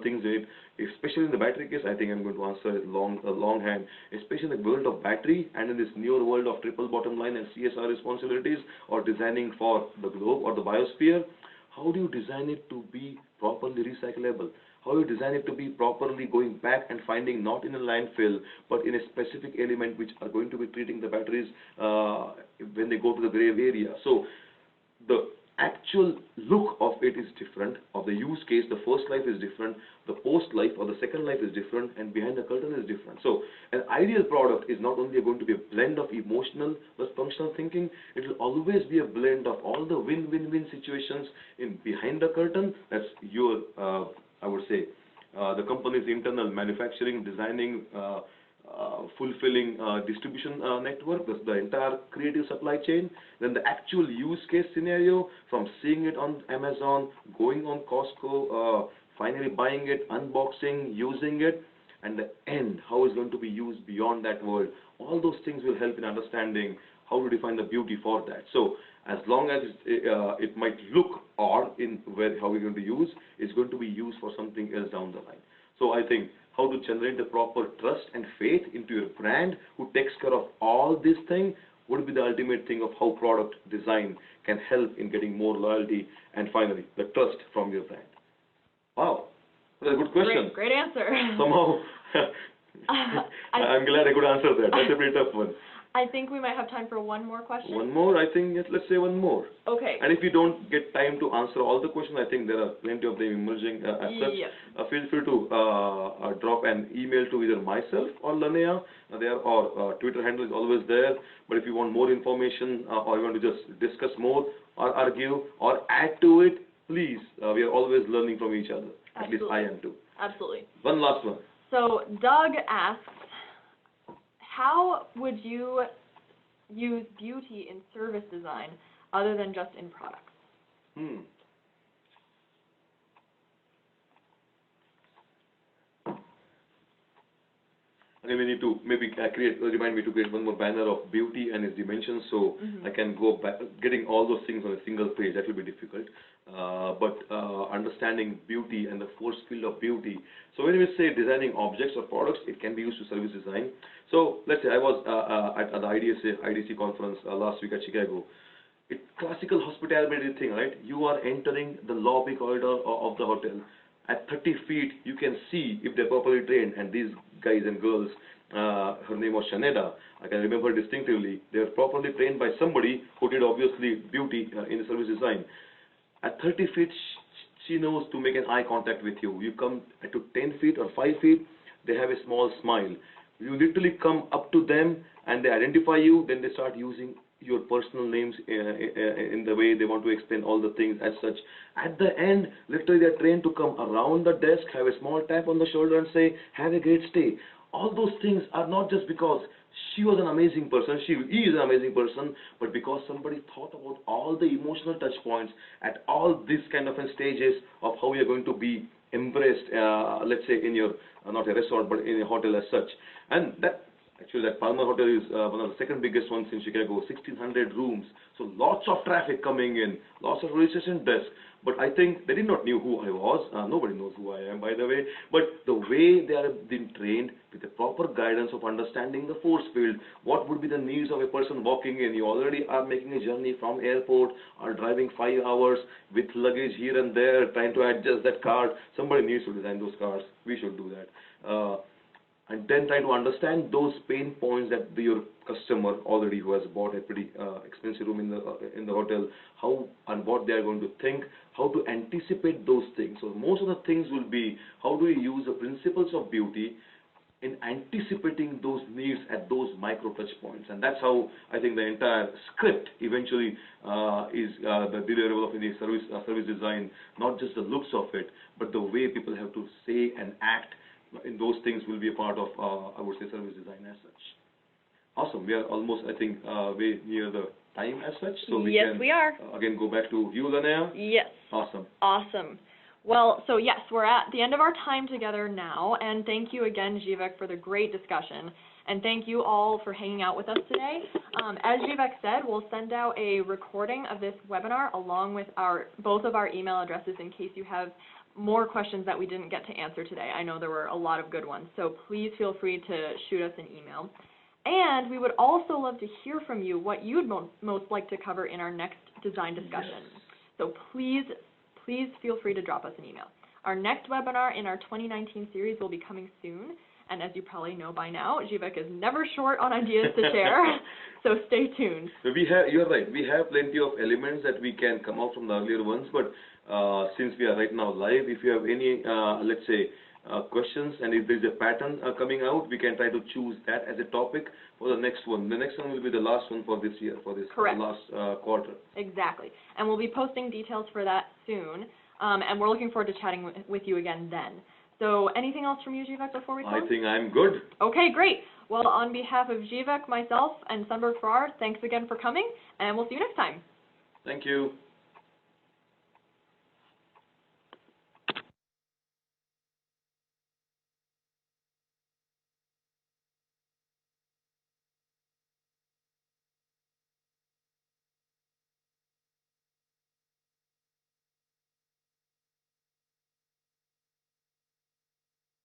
things in it? Especially in the battery case, I think I'm going to answer it longhand. Especially in the world of battery and in this newer world of triple bottom line and CSR responsibilities, or designing for the globe or the biosphere. How do you design it to be properly recyclable? How you design it to be properly going back and finding not in a landfill, but in a specific element which are going to be treating the batteries when they go to the grave area. So the actual look of it is different, of the use case, the first life is different, the post life or the second life is different, and behind the curtain is different. So an ideal product is not only going to be a blend of emotional but functional thinking, it will always be a blend of all the win-win-win situations in behind the curtain. That's your I would say, the company's internal manufacturing, designing, fulfilling distribution network, that's the entire creative supply chain. Then the actual use case scenario, from seeing it on Amazon, going on Costco, finally buying it, unboxing, using it, and the end, how it's going to be used beyond that world. All those things will help in understanding how to define the beauty for that. So as long as it might look odd in how we're going to use, it's going to be used for something else down the line. So I think how to generate the proper trust and faith into your brand who takes care of all these things would be the ultimate thing of how product design can help in getting more loyalty and finally the trust from your brand. Wow, that's a good question. Great answer. Somehow, I'm glad I could answer that. That's a pretty tough one. I think we might have time for one more question. One more? I think, let's say one more. Okay. And if you don't get time to answer all the questions, I think there are plenty of them emerging as such. Yes. Feel free to drop an email to either myself or Lanea. Or Twitter handle is always there. But if you want more information or you want to just discuss more or argue or add to it, please, we are always learning from each other. At least I am too. Absolutely. One last one. So Doug asks, how would you use beauty in service design other than just in products? Okay, we need to maybe remind me to create one more banner of beauty and its dimensions, so I can go back, getting all those things on a single page. That will be difficult. But understanding beauty and the force field of beauty. So when we say designing objects or products, it can be used to service design. So let's say I was at the IDC conference last week at Chicago. It's classical hospitality thing, right? You are entering the lobby corridor of the hotel. At 30 feet, you can see if they're properly trained, and these guys and girls, her name was Shaneda, I can remember distinctively, they were properly trained by somebody who did obviously beauty in the service design. At 30 feet, she knows to make an eye contact with you. You come to 10 feet or 5 feet, they have a small smile. You literally come up to them and they identify you, then they start using your personal names in the way they want to explain all the things as such. At the end, literally they're trained to come around the desk, have a small tap on the shoulder and say, have a great stay. All those things are not just because she was an amazing person, she is an amazing person, but because somebody thought about all the emotional touch points at all these kind of stages of how you're going to be embraced, let's say in your, not a resort, but in a hotel as such. And that actually, that Palmer Hotel is one of the second biggest ones in Chicago, 1,600 rooms. So lots of traffic coming in, lots of registration desks. But I think they did not know who I was. Nobody knows who I am, by the way. But the way they are being trained with the proper guidance of understanding the force field, what would be the needs of a person walking in. You already are making a journey from airport or driving 5 hours with luggage here and there, trying to adjust that card. Somebody needs to design those cards. We should do that. And then try to understand those pain points that your customer already who has bought a pretty expensive room in the hotel, how and what they are going to think, how to anticipate those things. So most of the things will be how do we use the principles of beauty in anticipating those needs at those micro touch points. And that's how I think the entire script eventually is the deliverable of any service design, not just the looks of it, but the way people have to say and act in those things will be a part of, I would say, service design as such. Awesome. We are almost, I think, way near the time as such. So we can, we are. Again, go back to you, Lanaya. Yes. Awesome. Awesome. Well, so yes, we're at the end of our time together now, and thank you again, Zivek, for the great discussion. And thank you all for hanging out with us today. As Zivek said, we'll send out a recording of this webinar along with both of our email addresses in case you have more questions that we didn't get to answer today. I know there were a lot of good ones, so please feel free to shoot us an email. And we would also love to hear from you what you'd most like to cover in our next design discussion. Yes. So please feel free to drop us an email. Our next webinar in our 2019 series will be coming soon, and as you probably know by now, Zivek is never short on ideas to share, so stay tuned. So you're right, we have plenty of elements that we can come out from the earlier ones, but since we are right now live, if you have any, let's say, questions, and if there's a pattern coming out, we can try to choose that as a topic for the next one. The next one will be the last one for this year, for this last quarter. Exactly. And we'll be posting details for that soon, and we're looking forward to chatting with you again then. So anything else from you, Zivek, before we close? I think I'm good. Okay, great. Well, on behalf of Zivek, myself, and Sundberg-Ferar, thanks again for coming, and we'll see you next time. Thank you.